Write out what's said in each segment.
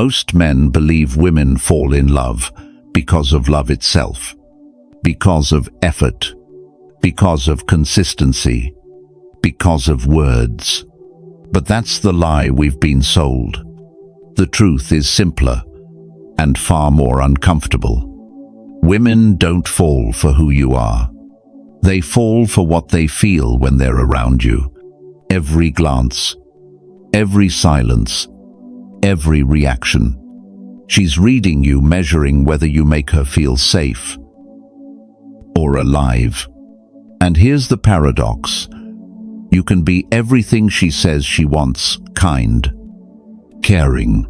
Most men believe women fall in love because of love itself, because of effort, because of consistency, because of words. But that's the lie we've been sold. The truth is simpler and far more uncomfortable. Women don't fall for who you are. They fall for what they feel when they're around you. Every glance, every silence, every reaction. She's reading you, measuring whether you make her feel safe or alive. And here's the paradox. You can be everything she says she wants, kind, caring,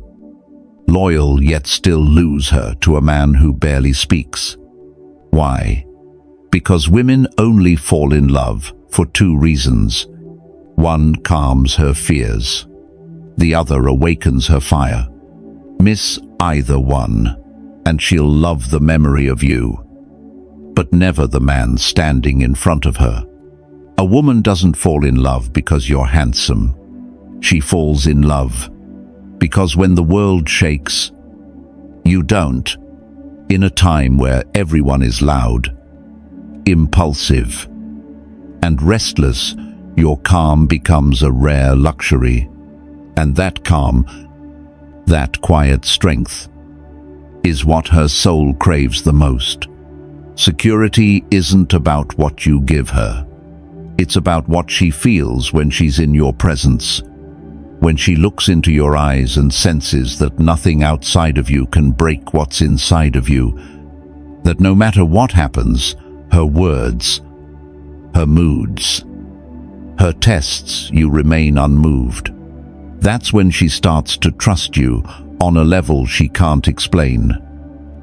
loyal, yet still lose her to a man who barely speaks. Why? Because women only fall in love for two reasons. One calms her fears. The other awakens her fire. Miss either one, and she'll love the memory of you, but never the man standing in front of her. A woman doesn't fall in love because you're handsome. She falls in love because when the world shakes, you don't. In a time where everyone is loud, impulsive, and restless, your calm becomes a rare luxury. And that calm, that quiet strength, is what her soul craves the most. Security isn't about what you give her. It's about what she feels when she's in your presence, when she looks into your eyes and senses that nothing outside of you can break what's inside of you, that no matter what happens, her words, her moods, her tests, you remain unmoved. That's when she starts to trust you on a level she can't explain.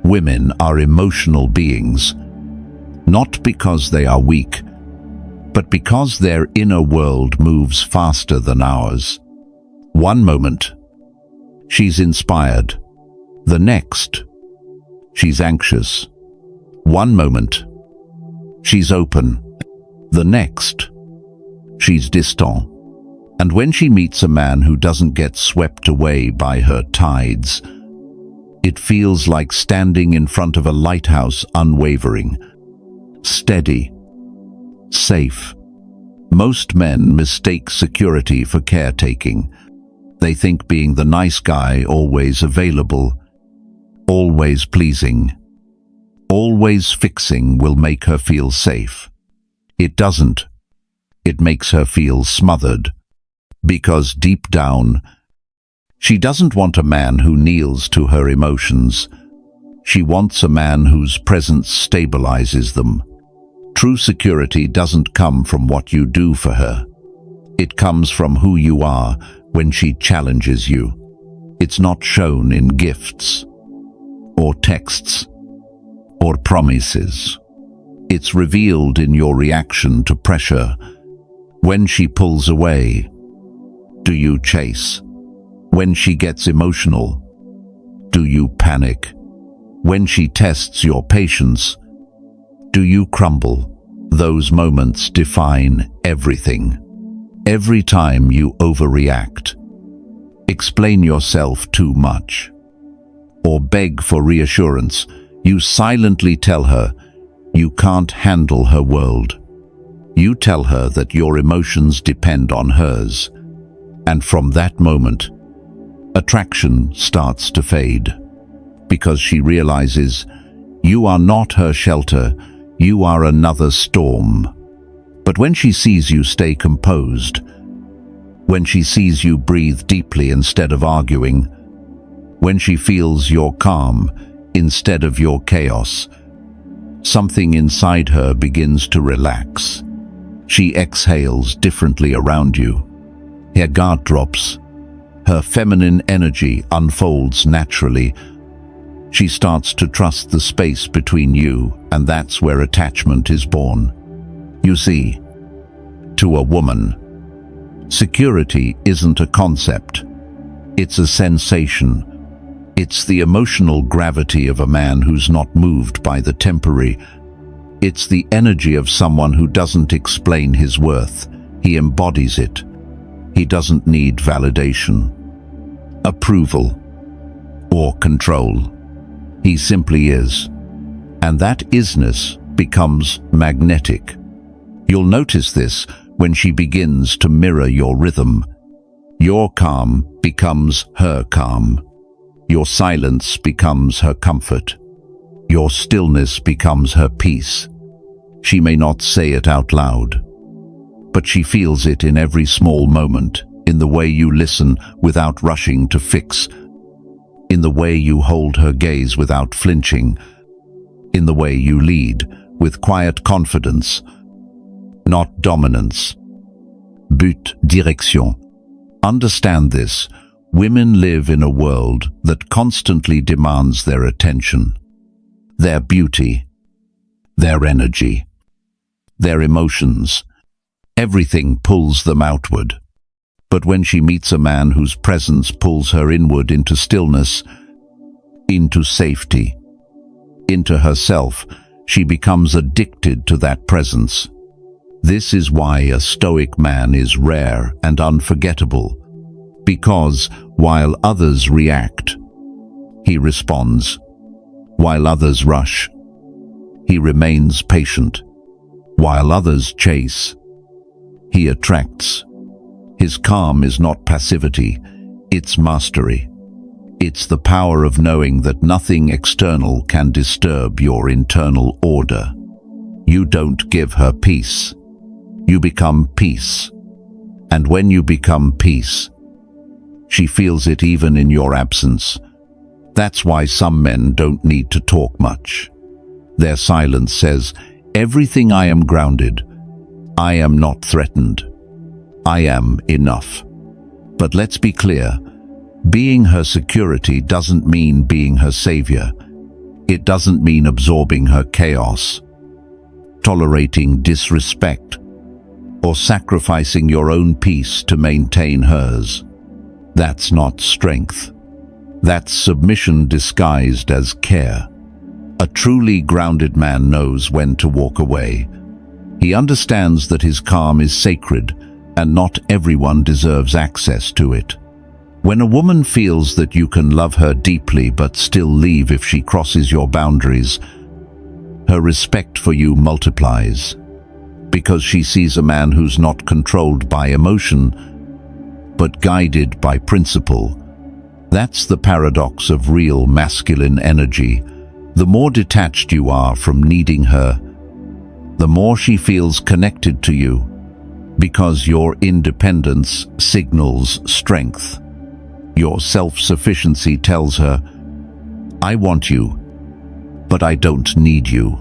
Women are emotional beings, not because they are weak, but because their inner world moves faster than ours. One moment, she's inspired. The next, she's anxious. One moment, she's open. The next, she's distant. And when she meets a man who doesn't get swept away by her tides, it feels like standing in front of a lighthouse, unwavering, steady, safe. Most men mistake security for caretaking. They think being the nice guy, always available, always pleasing, always fixing will make her feel safe. It doesn't. It makes her feel smothered. Because deep down, she doesn't want a man who kneels to her emotions. She wants a man whose presence stabilizes them. True security doesn't come from what you do for her. It comes from who you are when she challenges you. It's not shown in gifts, or texts, or promises. It's revealed in your reaction to pressure. When she pulls away, do you chase? When she gets emotional, do you panic? When she tests your patience, do you crumble? Those moments define everything. Every time you overreact, explain yourself too much, or beg for reassurance, you silently tell her you can't handle her world. You tell her that your emotions depend on hers. And from that moment, attraction starts to fade, because she realizes you are not her shelter, you are another storm. But when she sees you stay composed, when she sees you breathe deeply instead of arguing, when she feels your calm instead of your chaos, something inside her begins to relax. She exhales differently around you. Her guard drops. Her feminine energy unfolds naturally. She starts to trust the space between you, and that's where attachment is born. You see, to a woman, security isn't a concept. It's a sensation. It's the emotional gravity of a man who's not moved by the temporary. It's the energy of someone who doesn't explain his worth. He embodies it. He doesn't need validation, approval, or control. He simply is. And that isness becomes magnetic. You'll notice this when she begins to mirror your rhythm. Your calm becomes her calm. Your silence becomes her comfort. Your stillness becomes her peace. She may not say it out loud, but she feels it in every small moment, in the way you listen without rushing to fix, in the way you hold her gaze without flinching, in the way you lead with quiet confidence, not dominance. But direction. Understand this. Women live in a world that constantly demands their attention, their beauty, their energy, their emotions. Everything pulls them outward. But when she meets a man whose presence pulls her inward into stillness, into safety, into herself, she becomes addicted to that presence. This is why a stoic man is rare and unforgettable, because while others react, he responds. While others rush, he remains patient. While others chase, he attracts. His calm is not passivity, it's mastery. It's the power of knowing that nothing external can disturb your internal order. You don't give her peace. You become peace. And when you become peace, she feels it even in your absence. That's why some men don't need to talk much. Their silence says, "Everything I am grounded. I am not threatened. I am enough." But let's be clear, being her security doesn't mean being her savior. It doesn't mean absorbing her chaos, tolerating disrespect, or sacrificing your own peace to maintain hers. That's not strength. That's submission disguised as care. A truly grounded man knows when to walk away. He understands that his calm is sacred, and not everyone deserves access to it. When a woman feels that you can love her deeply but still leave if she crosses your boundaries, her respect for you multiplies, because she sees a man who's not controlled by emotion, but guided by principle. That's the paradox of real masculine energy. The more detached you are from needing her, the more she feels connected to you, because your independence signals strength. Your self-sufficiency tells her, "I want you, but I don't need you."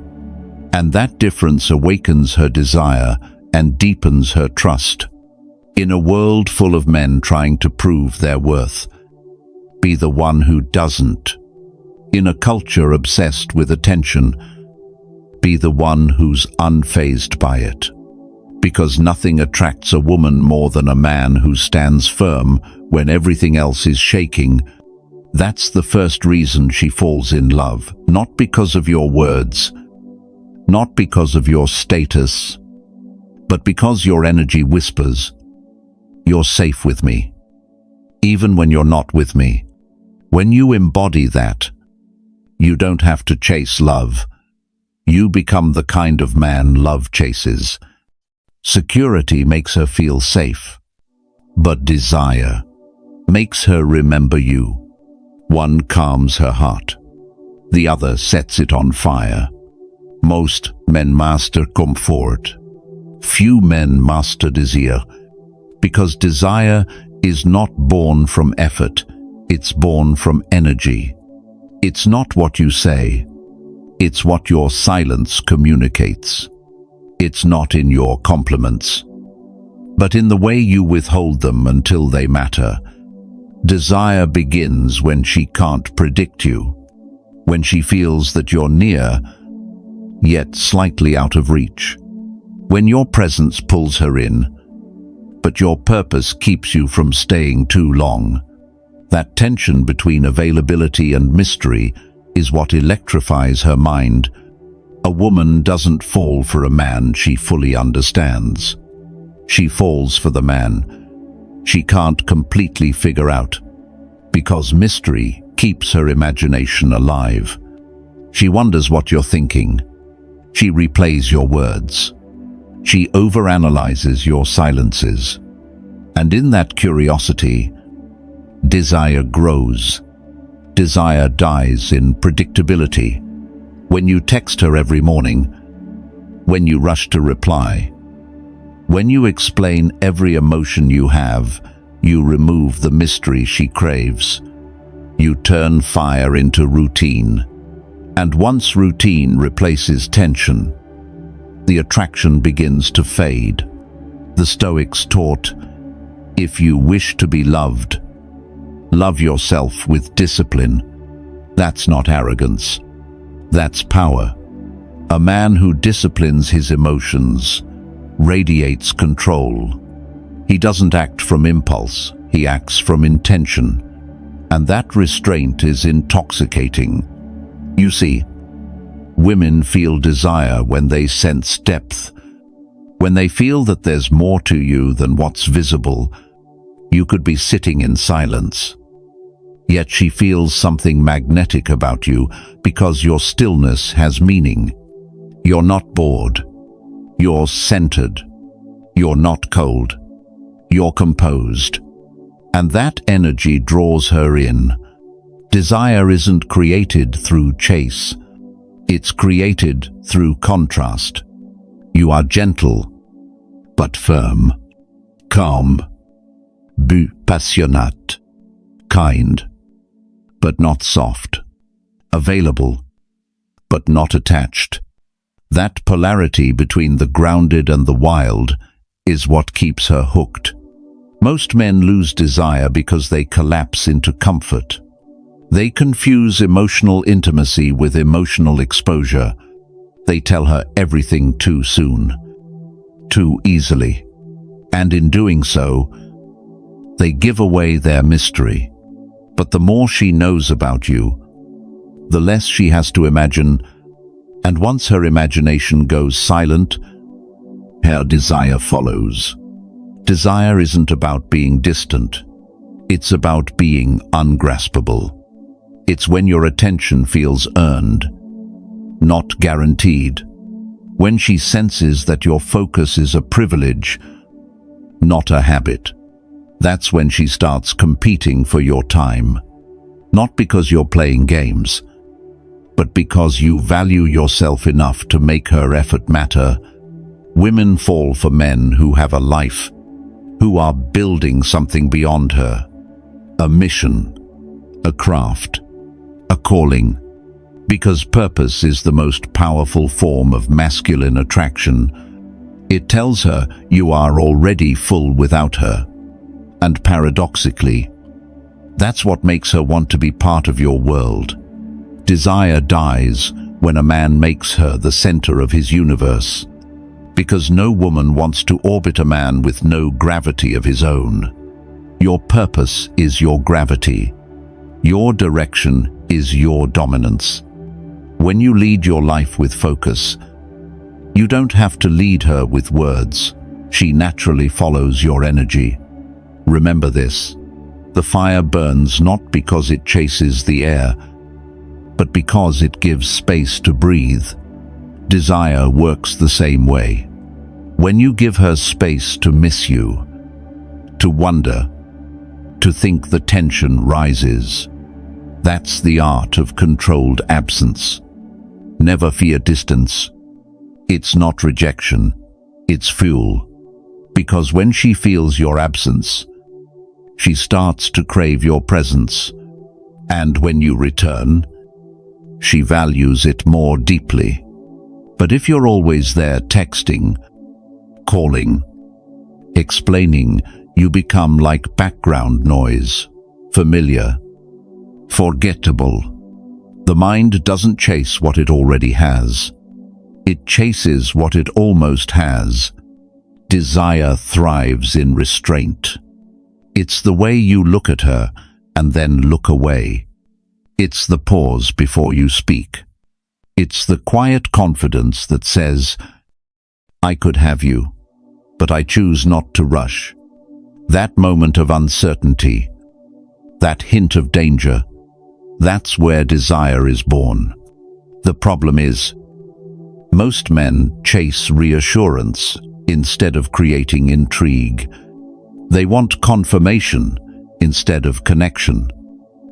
And that difference awakens her desire and deepens her trust. In a world full of men trying to prove their worth, be the one who doesn't. In a culture obsessed with attention, be the one who's unfazed by it. Because nothing attracts a woman more than a man who stands firm when everything else is shaking. That's the first reason she falls in love, not because of your words, not because of your status, but because your energy whispers, "You're safe with me, even when you're not with me." When you embody that, you don't have to chase love. You become the kind of man love chases. Security makes her feel safe, but desire makes her remember you. One calms her heart, the other sets it on fire. Most men master comfort. Few men master desire, because desire is not born from effort, it's born from energy. It's not what you say, it's what your silence communicates. It's not in your compliments, but in the way you withhold them until they matter. Desire begins when she can't predict you, when she feels that you're near, yet slightly out of reach. When your presence pulls her in, but your purpose keeps you from staying too long. That tension between availability and mystery is what electrifies her mind. A woman doesn't fall for a man she fully understands. She falls for the man she can't completely figure out, because mystery keeps her imagination alive. She wonders what you're thinking. She replays your words. She overanalyzes your silences. And in that curiosity, desire grows. Desire dies in predictability. When you text her every morning, when you rush to reply, when you explain every emotion you have, you remove the mystery she craves. You turn fire into routine. And once routine replaces tension, the attraction begins to fade. The Stoics taught, if you wish to be loved, love yourself with discipline. That's not arrogance. That's power. A man who disciplines his emotions radiates control. He doesn't act from impulse, he acts from intention. And that restraint is intoxicating. You see, women feel desire when they sense depth. When they feel that there's more to you than what's visible. You could be sitting in silence. Yet she feels something magnetic about you because your stillness has meaning. You're not bored. You're centered. You're not cold. You're composed. And that energy draws her in. Desire isn't created through chase. It's created through contrast. You are gentle, but firm. Calm, but passionate. Kind, but not soft. Available, but not attached. That polarity between the grounded and the wild is what keeps her hooked. Most men lose desire because they collapse into comfort. They confuse emotional intimacy with emotional exposure. They tell her everything too soon, too easily. And in doing so, they give away their mystery. But the more she knows about you, the less she has to imagine, and once her imagination goes silent, her desire follows. Desire isn't about being distant. It's about being ungraspable. It's when your attention feels earned, not guaranteed. When she senses that your focus is a privilege, not a habit. That's when she starts competing for your time. Not because you're playing games, but because you value yourself enough to make her effort matter. Women fall for men who have a life, who are building something beyond her. A mission, a craft, a calling. Because purpose is the most powerful form of masculine attraction. It tells her you are already full without her. And paradoxically, that's what makes her want to be part of your world. Desire dies when a man makes her the center of his universe. Because no woman wants to orbit a man with no gravity of his own. Your purpose is your gravity. Your direction is your dominance. When you lead your life with focus, you don't have to lead her with words. She naturally follows your energy. Remember this, the fire burns not because it chases the air, but because it gives space to breathe. Desire works the same way. When you give her space to miss you, to wonder, to think, the tension rises. That's the art of controlled absence. Never fear distance. It's not rejection, it's fuel. Because when she feels your absence, she starts to crave your presence. And when you return, she values it more deeply. But if you're always there texting, calling, explaining, you become like background noise, familiar, forgettable. The mind doesn't chase what it already has. It chases what it almost has. Desire thrives in restraint. It's the way you look at her and then look away. It's the pause before you speak. It's the quiet confidence that says, I could have you, but I choose not to rush. That moment of uncertainty, that hint of danger, That's where desire is born. The problem is, most men chase reassurance instead of creating intrigue. They want confirmation instead of connection.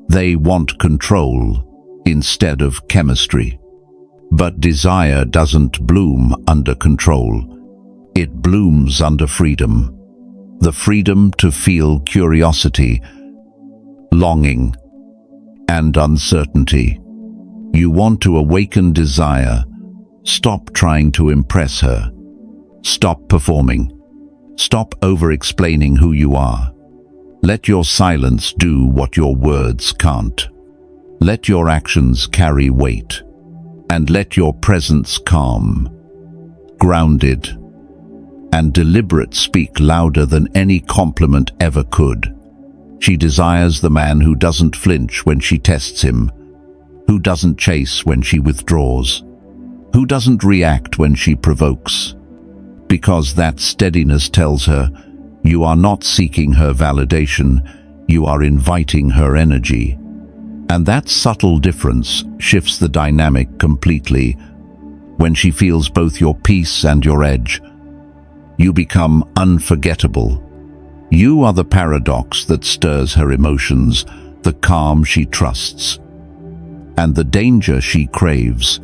They want control instead of chemistry. But desire doesn't bloom under control. It blooms under freedom. The freedom to feel curiosity, longing, and uncertainty. You want to awaken desire. Stop trying to impress her. Stop performing. Stop over-explaining who you are. Let your silence do what your words can't. Let your actions carry weight. And let your presence calm, grounded, and deliberate speak louder than any compliment ever could. She desires the man who doesn't flinch when she tests him, who doesn't chase when she withdraws, who doesn't react when she provokes. Because that steadiness tells her, you are not seeking her validation, you are inviting her energy. And that subtle difference shifts the dynamic completely. When she feels both your peace and your edge, you become unforgettable. You are the paradox that stirs her emotions, the calm she trusts, and the danger she craves.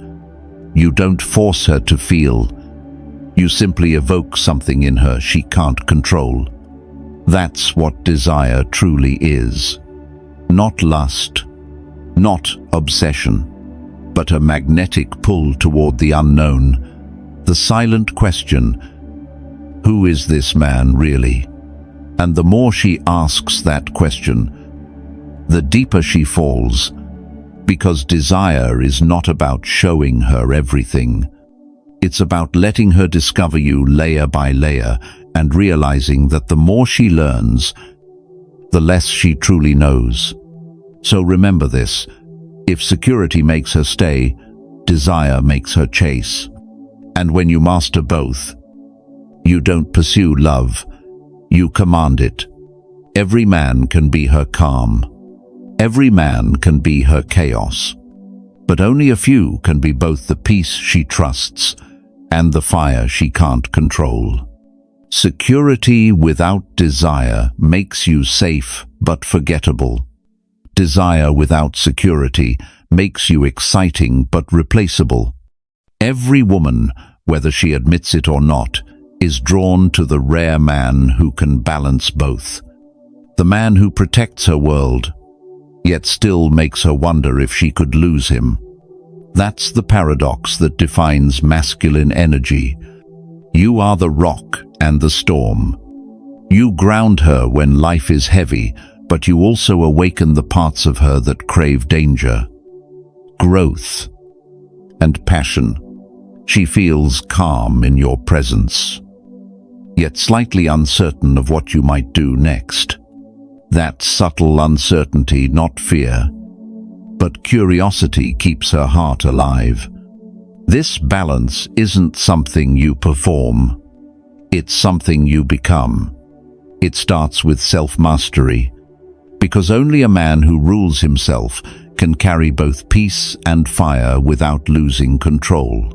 You don't force her to feel. You simply evoke something in her she can't control. That's what desire truly is. Not lust, not obsession, but a magnetic pull toward the unknown, the silent question, who is this man really? And the more she asks that question, the deeper she falls, because desire is not about showing her everything. It's about letting her discover you layer by layer and realizing that the more she learns, the less she truly knows. So remember this, if security makes her stay, desire makes her chase. And when you master both, you don't pursue love, you command it. Every man can be her calm. Every man can be her chaos. But only a few can be both the peace she trusts and the fire she can't control. Security without desire makes you safe but forgettable. Desire without security makes you exciting but replaceable. Every woman, whether she admits it or not, is drawn to the rare man who can balance both. The man who protects her world, yet still makes her wonder if she could lose him. That's the paradox that defines masculine energy. You are the rock and the storm. You ground her when life is heavy, but you also awaken the parts of her that crave danger, growth, and passion. She feels calm in your presence, yet slightly uncertain of what you might do next. That subtle uncertainty, not fear, but curiosity, keeps her heart alive. This balance isn't something you perform. It's something you become. It starts with self-mastery, because only a man who rules himself can carry both peace and fire without losing control.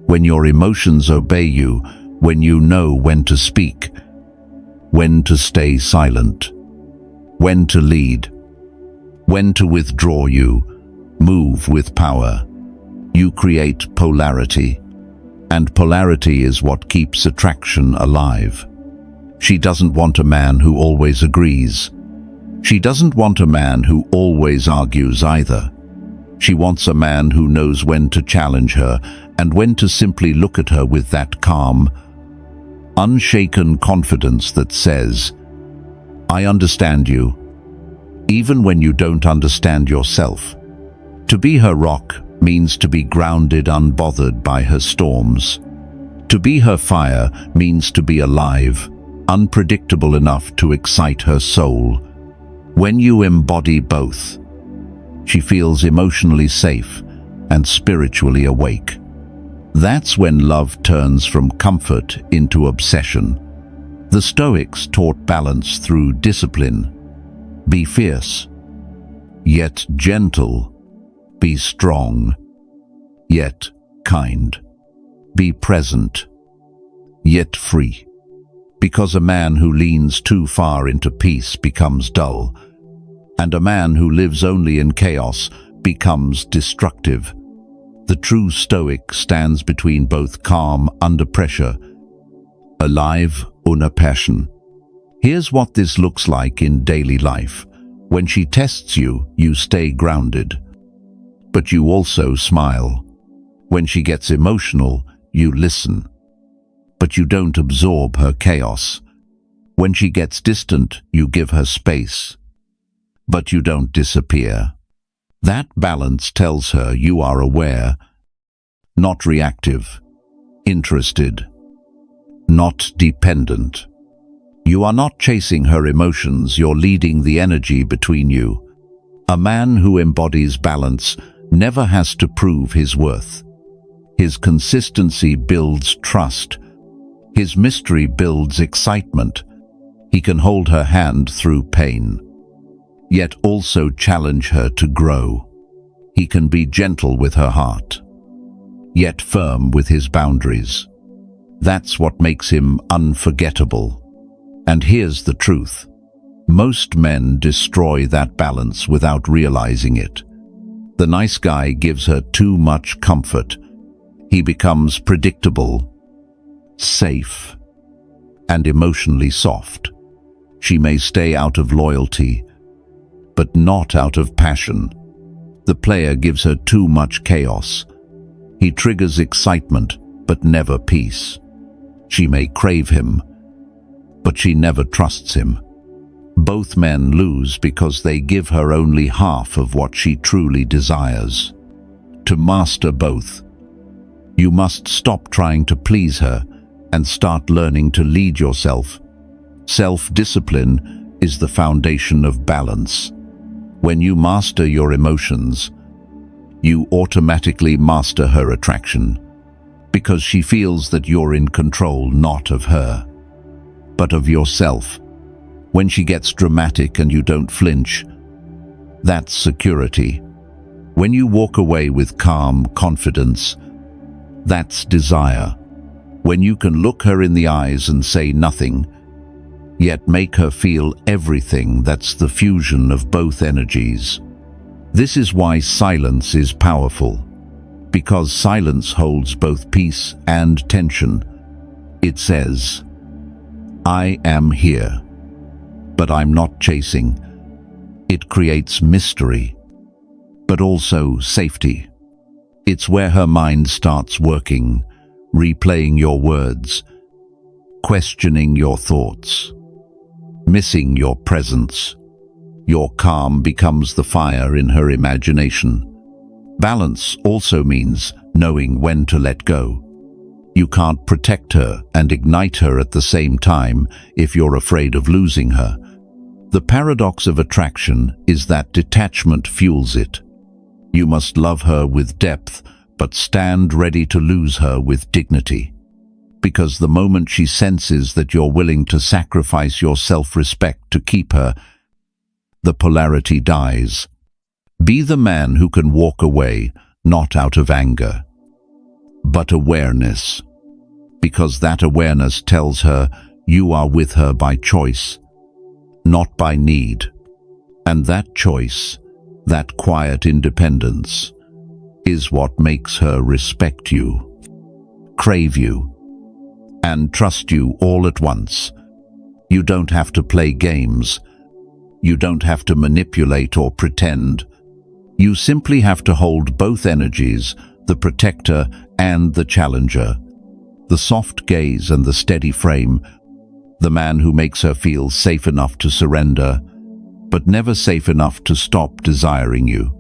When your emotions obey you, when you know when to speak, when to stay silent, when to lead, when to withdraw, you move with power. You create polarity, and polarity is what keeps attraction alive. She doesn't want a man who always agrees. She doesn't want a man who always argues either. She wants a man who knows when to challenge her and when to simply look at her with that calm, unshaken confidence that says, I understand you, even when you don't understand yourself. To be her rock means to be grounded, unbothered by her storms. To be her fire means to be alive, unpredictable enough to excite her soul. When you embody both, she feels emotionally safe and spiritually awake. That's when love turns from comfort into obsession. The Stoics taught balance through discipline. Be fierce, yet gentle. Be strong, yet kind. Be present, yet free. Because a man who leans too far into peace becomes dull, and a man who lives only in chaos becomes destructive. The true Stoic stands between both calm under pressure, alive under passion. Here's what this looks like in daily life. When she tests you, you stay grounded, but you also smile. When she gets emotional, you listen, but you don't absorb her chaos. When she gets distant, you give her space, but you don't disappear. That balance tells her you are aware, not reactive, interested, not dependent. You are not chasing her emotions, you're leading the energy between you. A man who embodies balance never has to prove his worth. His consistency builds trust. His mystery builds excitement. He can hold her hand through pain, yet also challenge her to grow. He can be gentle with her heart, yet firm with his boundaries. That's what makes him unforgettable. And here's the truth. Most men destroy that balance without realizing it. The nice guy gives her too much comfort. He becomes predictable, safe, and emotionally soft. She may stay out of loyalty, but not out of passion. The player gives her too much chaos. He triggers excitement, but never peace. She may crave him, but she never trusts him. Both men lose because they give her only half of what she truly desires. To master both, you must stop trying to please her and start learning to lead yourself. Self-discipline is the foundation of balance. When you master your emotions, you automatically master her attraction, because she feels that you're in control not of her, but of yourself. When she gets dramatic and you don't flinch, that's security. When you walk away with calm confidence, that's desire. When you can look her in the eyes and say nothing, yet make her feel everything, that's the fusion of both energies. This is why silence is powerful, because silence holds both peace and tension. It says, I am here, but I'm not chasing. It creates mystery, but also safety. It's where her mind starts working, replaying your words, questioning your thoughts, missing your presence. Your calm becomes the fire in her imagination. Balance also means knowing when to let go. You can't protect her and ignite her at the same time if you're afraid of losing her. The paradox of attraction is that detachment fuels it. You must love her with depth, but stand ready to lose her with dignity. Because the moment she senses that you're willing to sacrifice your self-respect to keep her, the polarity dies. Be the man who can walk away, not out of anger, but awareness, because that awareness tells her you are with her by choice, not by need. And that choice, that quiet independence, is what makes her respect you, crave you, and trust you all at once. You don't have to play games. You don't have to manipulate or pretend. You simply have to hold both energies, the protector and the challenger, the soft gaze and the steady frame, the man who makes her feel safe enough to surrender, but never safe enough to stop desiring you.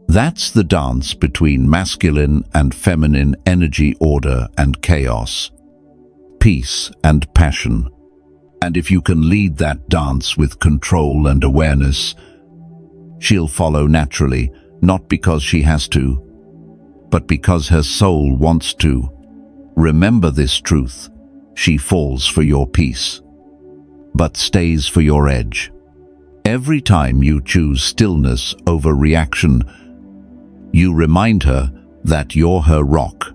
That's the dance between masculine and feminine energy, order and chaos, peace and passion. And if you can lead that dance with control and awareness, she'll follow naturally, not because she has to, but because her soul wants to. Remember this truth: she falls for your peace, but stays for your edge. Every time you choose stillness over reaction, you remind her that you're her rock.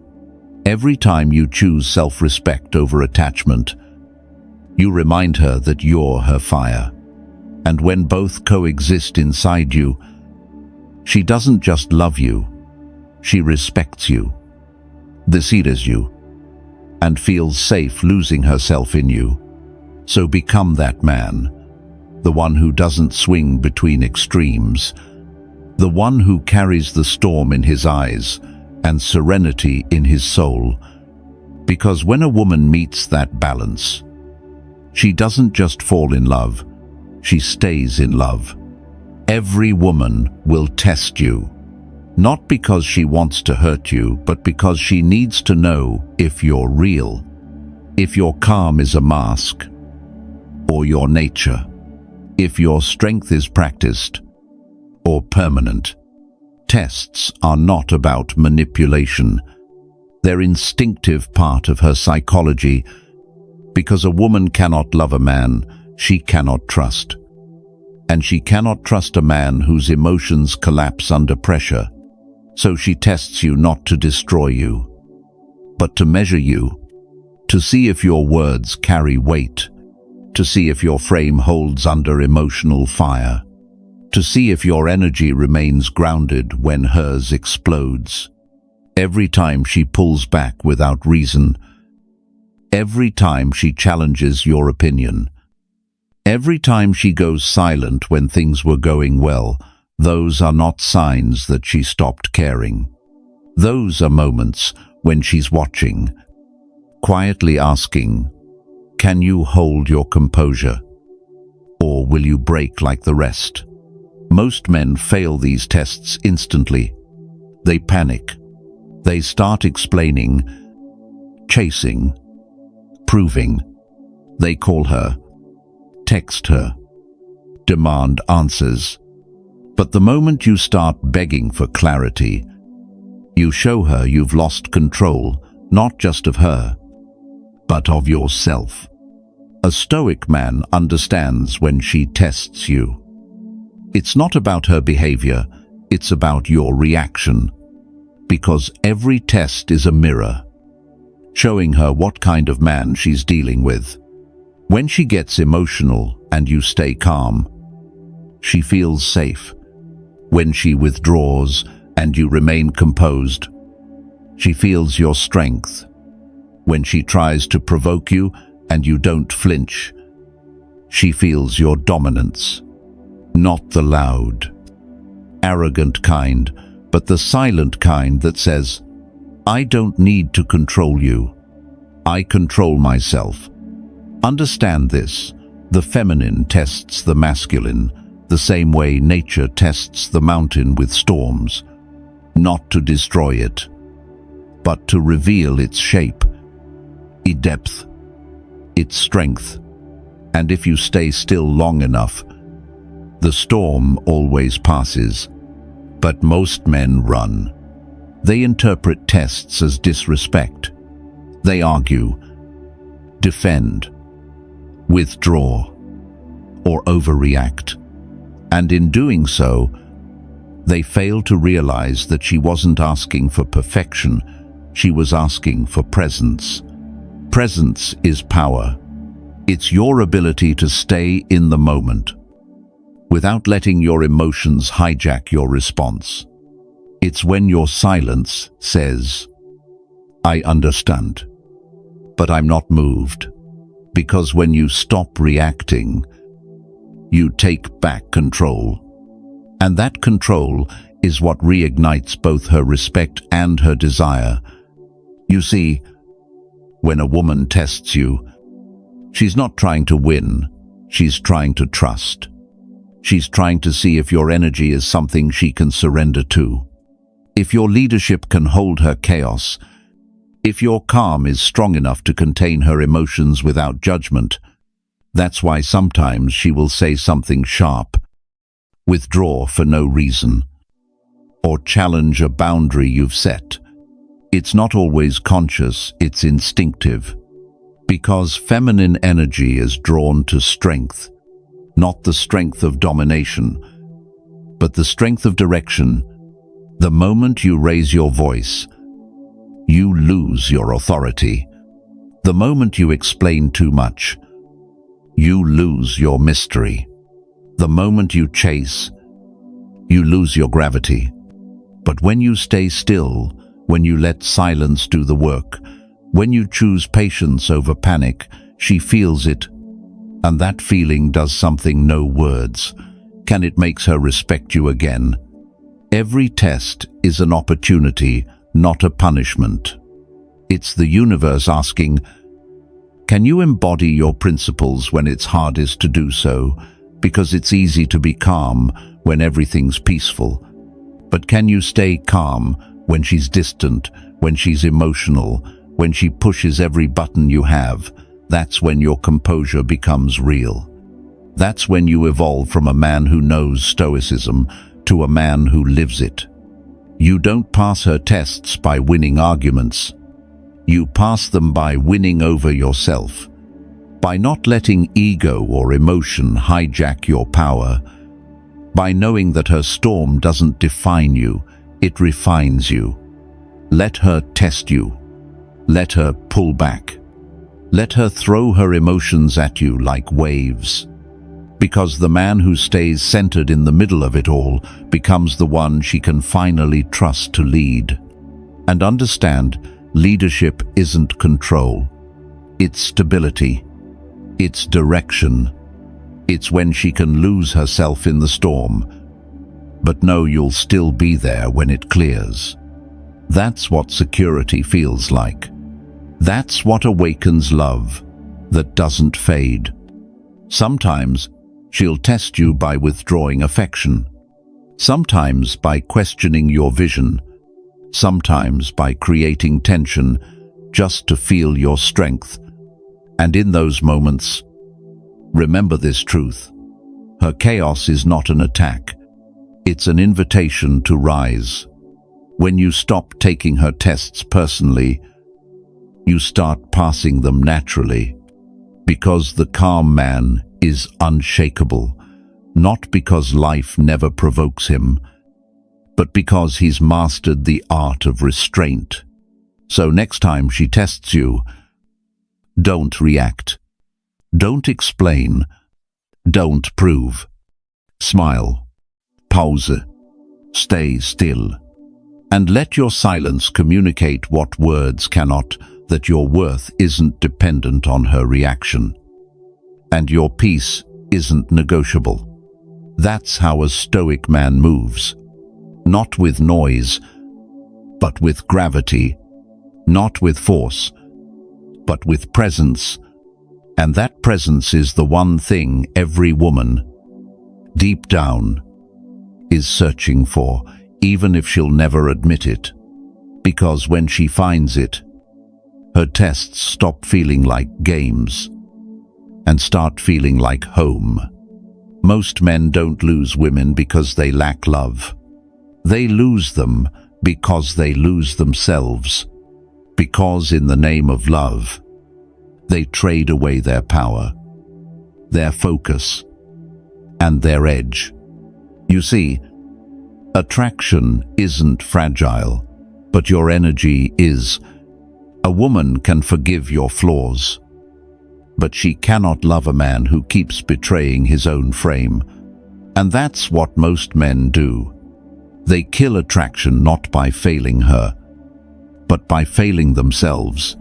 Every time you choose self-respect over attachment, you remind her that you're her fire. And when both coexist inside you, she doesn't just love you, she respects you, deceives you, and feels safe losing herself in you. So become that man, the one who doesn't swing between extremes, the one who carries the storm in his eyes and serenity in his soul. Because when a woman meets that balance, she doesn't just fall in love, she stays in love. Every woman will test you, not because she wants to hurt you, but because she needs to know if you're real, if your calm is a mask, or your nature, if your strength is practiced or permanent. Tests are not about manipulation. They're instinctive part of her psychology, because a woman cannot love a man she cannot trust. And she cannot trust a man whose emotions collapse under pressure. So she tests you not to destroy you, but to measure you, to see if your words carry weight, to see if your frame holds under emotional fire, to see if your energy remains grounded when hers explodes. Every time she pulls back without reason, every time she challenges your opinion, every time she goes silent when things were going well, those are not signs that she stopped caring. Those are moments when she's watching, quietly asking, can you hold your composure? Or will you break like the rest? Most men fail these tests instantly. They panic. They start explaining, chasing, proving. They call her, text her, demand answers. But the moment you start begging for clarity, you show her you've lost control, not just of her, but of yourself. A Stoic man understands when she tests you. It's not about her behavior, it's about your reaction. Because every test is a mirror, showing her what kind of man she's dealing with. When she gets emotional and you stay calm, she feels safe. When she withdraws and you remain composed, she feels your strength. When she tries to provoke you and you don't flinch, she feels your dominance. Not the loud, arrogant kind, but the silent kind that says, I don't need to control you. I control myself. Understand this. The feminine tests the masculine, the same way nature tests the mountain with storms, not to destroy it, but to reveal its shape, its depth, its strength. And if you stay still long enough, the storm always passes. But most men run. They interpret tests as disrespect. They argue, defend, withdraw, or overreact. And in doing so, they fail to realize that she wasn't asking for perfection, she was asking for presence. Presence is power. It's your ability to stay in the moment, without letting your emotions hijack your response. It's when your silence says, I understand, but I'm not moved. Because when you stop reacting, you take back control. And that control is what reignites both her respect and her desire. You see, when a woman tests you, she's not trying to win, she's trying to trust. She's trying to see if your energy is something she can surrender to. If your leadership can hold her chaos, if your calm is strong enough to contain her emotions without judgment. That's why sometimes she will say something sharp, withdraw for no reason, or challenge a boundary you've set. It's not always conscious, it's instinctive. Because feminine energy is drawn to strength, not the strength of domination, but the strength of direction. The moment you raise your voice, you lose your authority. The moment you explain too much, you lose your mystery. The moment you chase, you lose your gravity. But when you stay still, when you let silence do the work, when you choose patience over panic, she feels it. And that feeling does something no words can. It makes her respect you again. Every test is an opportunity, not a punishment. It's the universe asking, can you embody your principles when it's hardest to do so? Because it's easy to be calm when everything's peaceful. But can you stay calm when she's distant, when she's emotional, when she pushes every button you have? That's when your composure becomes real. That's when you evolve from a man who knows Stoicism to a man who lives it. You don't pass her tests by winning arguments. You pass them by winning over yourself, by not letting ego or emotion hijack your power, by knowing that her storm doesn't define you, it refines you. Let her test you. Let her pull back. Let her throw her emotions at you like waves. Because the man who stays centered in the middle of it all becomes the one she can finally trust to lead. And understand, leadership isn't control. It's stability. It's direction. It's when she can lose herself in the storm, but know you'll still be there when it clears. That's what security feels like. That's what awakens love that doesn't fade. Sometimes she'll test you by withdrawing affection. Sometimes by questioning your vision. Sometimes by creating tension just to feel your strength. And in those moments, remember this truth. Her chaos is not an attack. It's an invitation to rise. When you stop taking her tests personally, you start passing them naturally. Because the calm man is unshakable, not because life never provokes him, but because he's mastered the art of restraint. So next time she tests you, don't react. Don't explain. Don't prove. Smile. Pause. Stay still. And let your silence communicate what words cannot, that your worth isn't dependent on her reaction. And your peace isn't negotiable. That's how a stoic man moves. Not with noise, but with gravity. Not with force, but with presence. And that presence is the one thing every woman, deep down, is searching for, even if she'll never admit it. Because when she finds it, her tests stop feeling like games and start feeling like home. Most men don't lose women because they lack love. They lose them because they lose themselves. Because in the name of love, they trade away their power, their focus, and their edge. You see, attraction isn't fragile, but your energy is. A woman can forgive your flaws, but she cannot love a man who keeps betraying his own frame. And that's what most men do. They kill attraction not by failing her, but by failing themselves.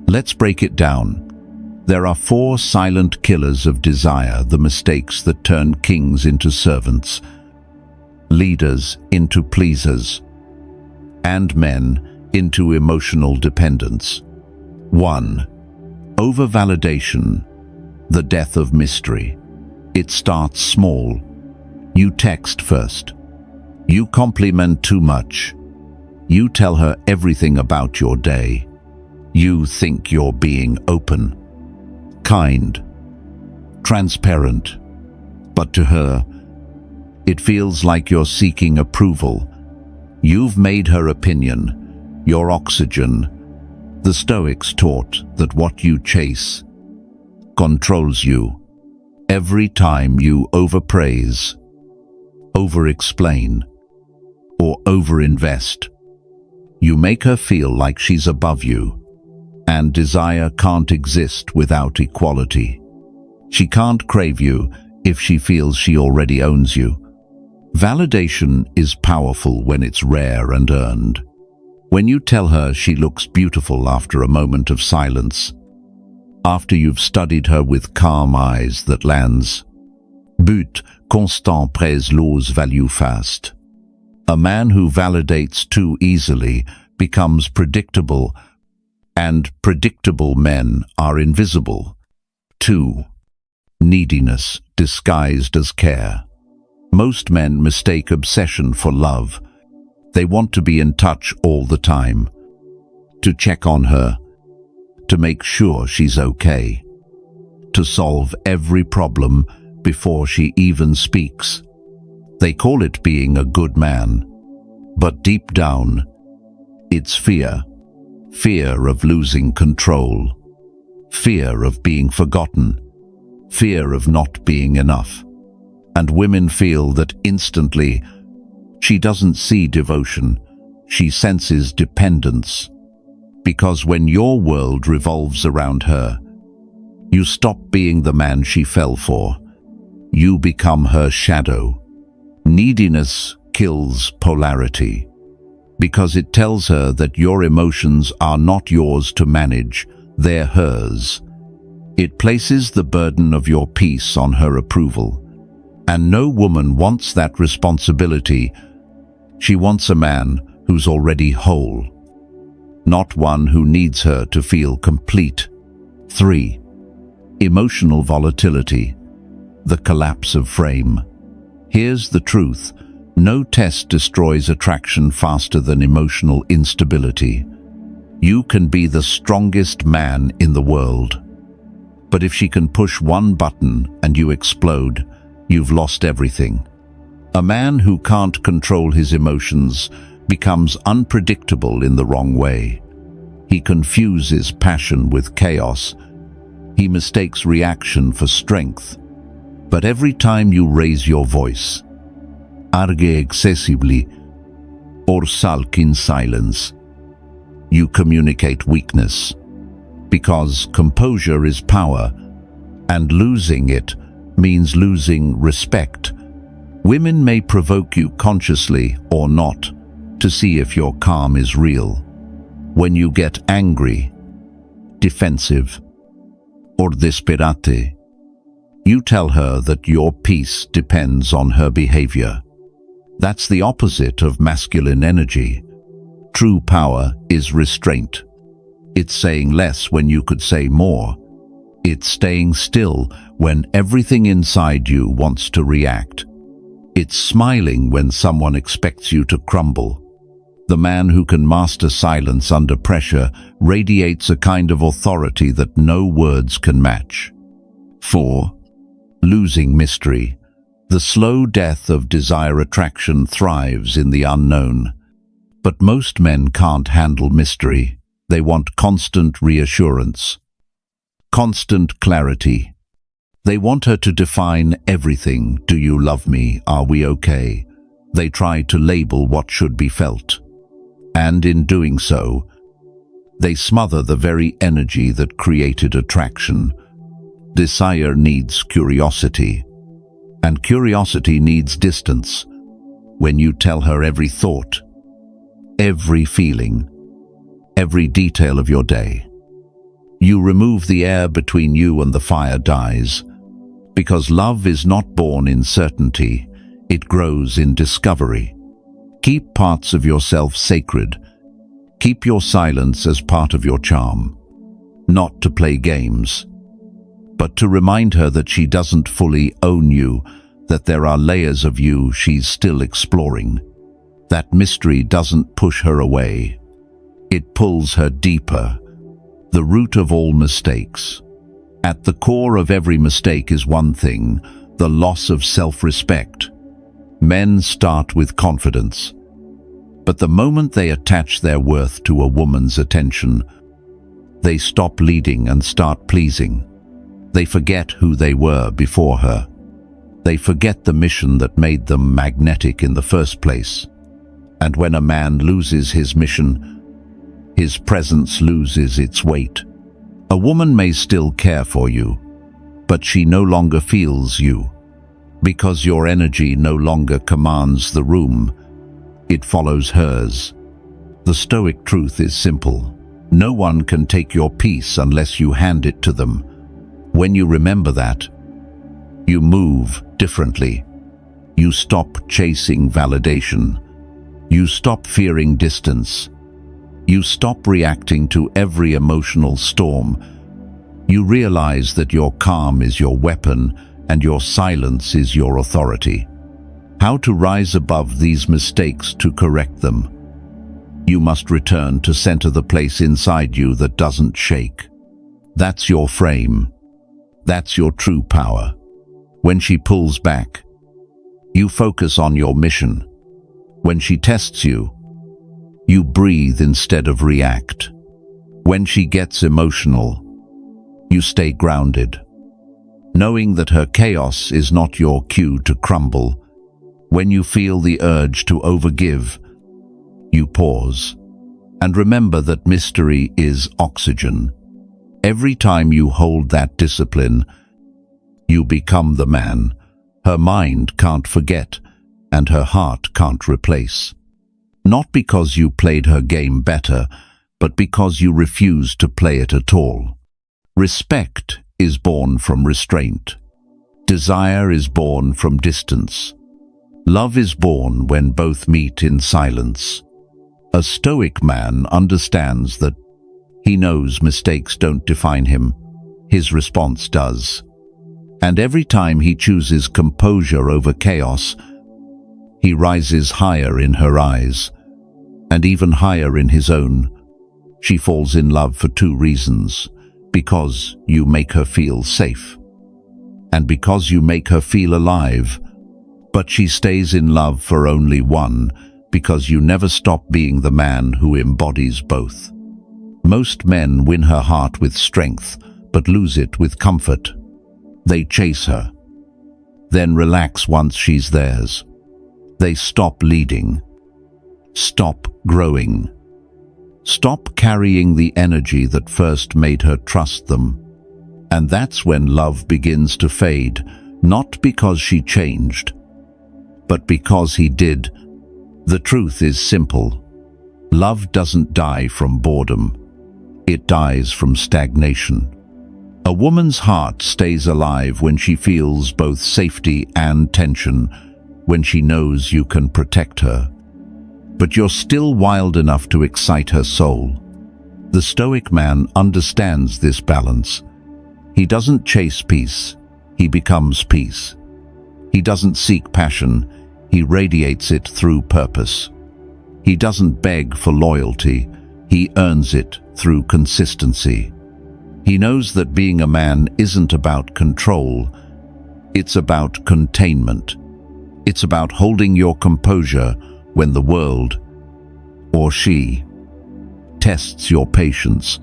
Let's break it down. There are 4 silent killers of desire, the mistakes that turn kings into servants, leaders into pleasers, and men into emotional dependence. 1. Over-validation, the death of mystery. It starts small. You text first. You compliment too much. You tell her everything about your day. You think you're being open, kind, transparent. But to her, it feels like you're seeking approval. You've made her opinion your oxygen. The Stoics taught that what you chase controls you. Every time you overpraise, over-explain, or over-invest, you make her feel like she's above you, and desire can't exist without equality. She can't crave you if she feels she already owns you. Validation is powerful when it's rare and earned. When you tell her she looks beautiful after a moment of silence, after you've studied her with calm eyes that lands, but constant presse l'ose value fast. A man who validates too easily becomes predictable, and predictable men are invisible. 2. Neediness disguised as care. Most men mistake obsession for love. They want to be in touch all the time, to check on her, to make sure she's okay, to solve every problem before she even speaks. They call it being a good man, but deep down, it's fear. Fear of losing control, fear of being forgotten, fear of not being enough. And women feel that instantly. She doesn't see devotion, she senses dependence. Because when your world revolves around her, you stop being the man she fell for. You become her shadow. Neediness kills polarity, because it tells her that your emotions are not yours to manage, they're hers. It places the burden of your peace on her approval. And no woman wants that responsibility. She wants a man who's already whole, not one who needs her to feel complete. 3. Emotional volatility, the collapse of frame. Here's the truth. No test destroys attraction faster than emotional instability. You can be the strongest man in the world, but if she can push one button and you explode, you've lost everything. A man who can't control his emotions becomes unpredictable in the wrong way. He confuses passion with chaos. He mistakes reaction for strength. But every time you raise your voice, argue excessively, or sulk in silence, you communicate weakness. Because composure is power, and losing it means losing respect. Women may provoke you consciously or not to see if your calm is real. When you get angry, defensive, or desperate, you tell her that your peace depends on her behavior. That's the opposite of masculine energy. True power is restraint. It's saying less when you could say more. It's staying still when everything inside you wants to react. It's smiling when someone expects you to crumble. The man who can master silence under pressure radiates a kind of authority that no words can match. 4. Losing mystery. The slow death of desire attraction thrives in the unknown. But most men can't handle mystery. They want constant reassurance, constant clarity. They want her to define everything. Do you love me? Are we okay? They try to label what should be felt. And in doing so, they smother the very energy that created attraction. Desire needs curiosity, and curiosity needs distance. When you tell her every thought, every feeling, every detail of your day, you remove the air between you and the fire dies. Because love is not born in certainty, it grows in discovery. Keep parts of yourself sacred. Keep your silence as part of your charm. Not to play games, but to remind her that she doesn't fully own you, that there are layers of you she's still exploring. That mystery doesn't push her away. It pulls her deeper. The root of all mistakes. At the core of every mistake is one thing: the loss of self-respect. Men start with confidence, but the moment they attach their worth to a woman's attention, they stop leading and start pleasing. They forget who they were before her. They forget the mission that made them magnetic in the first place. And when a man loses his mission, his presence loses its weight. A woman may still care for you, but she no longer feels you, because your energy no longer commands the room, it follows hers. The Stoic truth is simple. No one can take your peace unless you hand it to them. When you remember that, you move differently. You stop chasing validation. You stop fearing distance. You stop reacting to every emotional storm. You realize that your calm is your weapon and your silence is your authority. How to rise above these mistakes to correct them? You must return to center the place inside you that doesn't shake. That's your frame. That's your true power. When she pulls back, you focus on your mission. When she tests you, you breathe instead of react. When she gets emotional, you stay grounded, knowing that her chaos is not your cue to crumble. When you feel the urge to overgive, you pause and remember that mystery is oxygen. Every time you hold that discipline, you become the man her mind can't forget and her heart can't replace. Not because you played her game better, but because you refused to play it at all. Respect is born from restraint. Desire is born from distance. Love is born when both meet in silence. A Stoic man understands that he knows mistakes don't define him. His response does. And every time he chooses composure over chaos, he rises higher in her eyes, and even higher in his own. She falls in love for two reasons: because you make her feel safe, and because you make her feel alive. But she stays in love for only one, because you never stop being the man who embodies both. Most men win her heart with strength, but lose it with comfort. They chase her, then relax once she's theirs. They stop leading, stop growing, stop carrying the energy that first made her trust them. And that's when love begins to fade, not because she changed, but because he did. The truth is simple. Love doesn't die from boredom. It dies from stagnation. A woman's heart stays alive when she feels both safety and tension, when she knows you can protect her, but you're still wild enough to excite her soul. The Stoic man understands this balance. He doesn't chase peace, he becomes peace. He doesn't seek passion, he radiates it through purpose. He doesn't beg for loyalty, he earns it through consistency. He knows that being a man isn't about control, it's about containment. It's about holding your composure when the world, or she, tests your patience,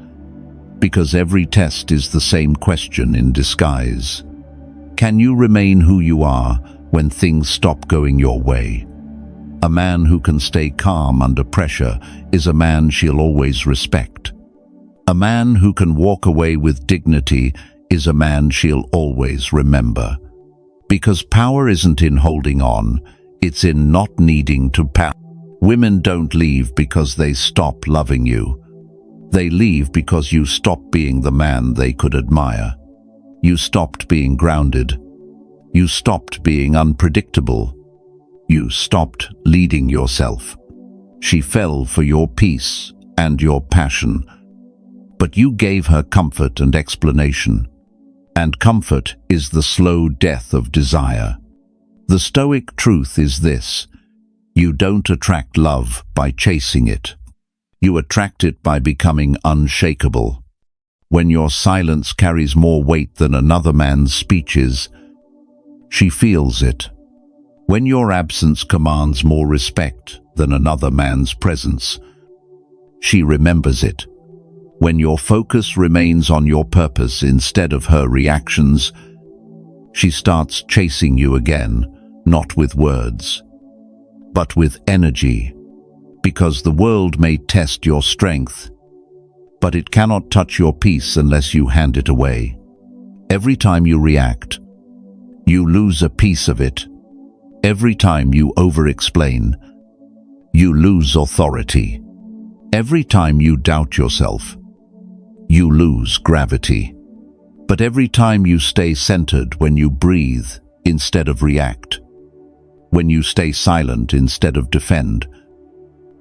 because every test is the same question in disguise. Can you remain who you are when things stop going your way? A man who can stay calm under pressure is a man she'll always respect. A man who can walk away with dignity is a man she'll always remember. Because power isn't in holding on, it's in not needing to power. Women don't leave because they stop loving you. They leave because you stopped being the man they could admire. You stopped being grounded. You stopped being unpredictable. You stopped leading yourself. She fell for your peace and your passion, but you gave her comfort and explanation. And comfort is the slow death of desire. The Stoic truth is this: you don't attract love by chasing it. You attract it by becoming unshakable. When your silence carries more weight than another man's speeches, she feels it. When your absence commands more respect than another man's presence, she remembers it. When your focus remains on your purpose instead of her reactions, she starts chasing you again, not with words, but with energy, because the world may test your strength, but it cannot touch your peace unless you hand it away. Every time you react, you lose a piece of it. Every time you over-explain, you lose authority. Every time you doubt yourself, you lose gravity. But every time you stay centered, when you breathe instead of react, when you stay silent instead of defend,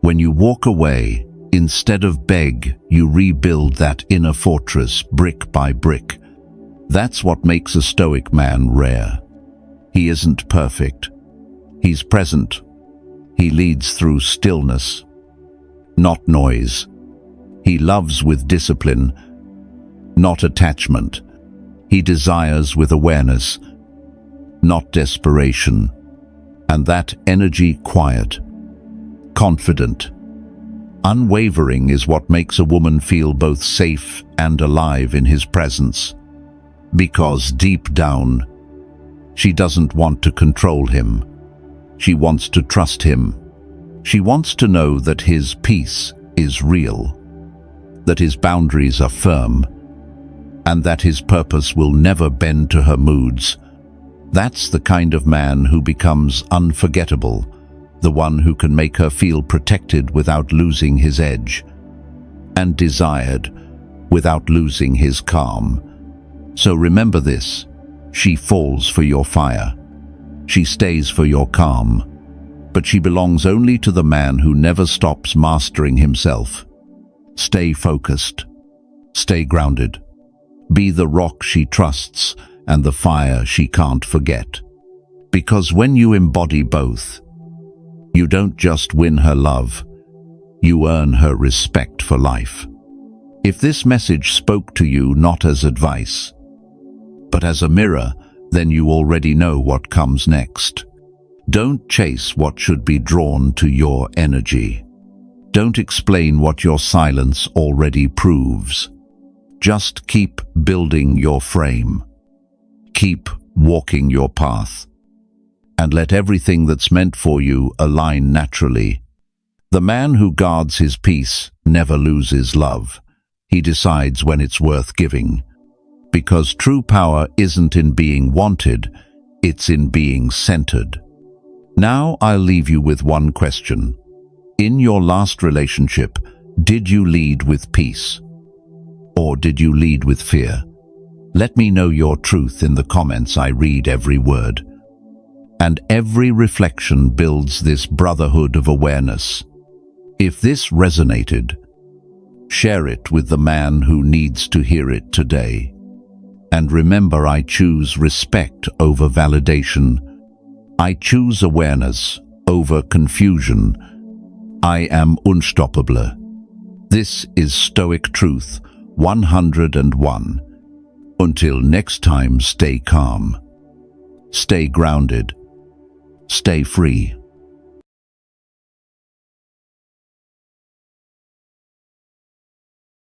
when you walk away instead of beg, you rebuild that inner fortress brick by brick. That's what makes a Stoic man rare. He isn't perfect. He's present. He leads through stillness, not noise. He loves with discipline, not attachment. He desires with awareness, not desperation. And that energy quiet, confident, unwavering is what makes a woman feel both safe and alive in his presence. Because deep down, she doesn't want to control him. She wants to trust him. She wants to know that his peace is real, that his boundaries are firm, and that his purpose will never bend to her moods. That's the kind of man who becomes unforgettable, the one who can make her feel protected without losing his edge, and desired without losing his calm. So remember this: she falls for your fire. She stays for your calm. But she belongs only to the man who never stops mastering himself. Stay focused. Stay grounded. Be the rock she trusts and the fire she can't forget. Because when you embody both, you don't just win her love, you earn her respect for life. If this message spoke to you not as advice, but as a mirror, then you already know what comes next. Don't chase what should be drawn to your energy. Don't explain what your silence already proves. Just keep building your frame. Keep walking your path. And let everything that's meant for you align naturally. The man who guards his peace never loses love. He decides when it's worth giving. Because true power isn't in being wanted, it's in being centered. Now I'll leave you with one question. In your last relationship, did you lead with peace? Or did you lead with fear? Let me know your truth in the comments. I read every word. And every reflection builds this brotherhood of awareness. If this resonated, share it with the man who needs to hear it today. And remember, I choose respect over validation. I choose awareness over confusion. I am unstoppable. This is Stoic Truth 101. Until next time, stay calm, stay grounded, stay free.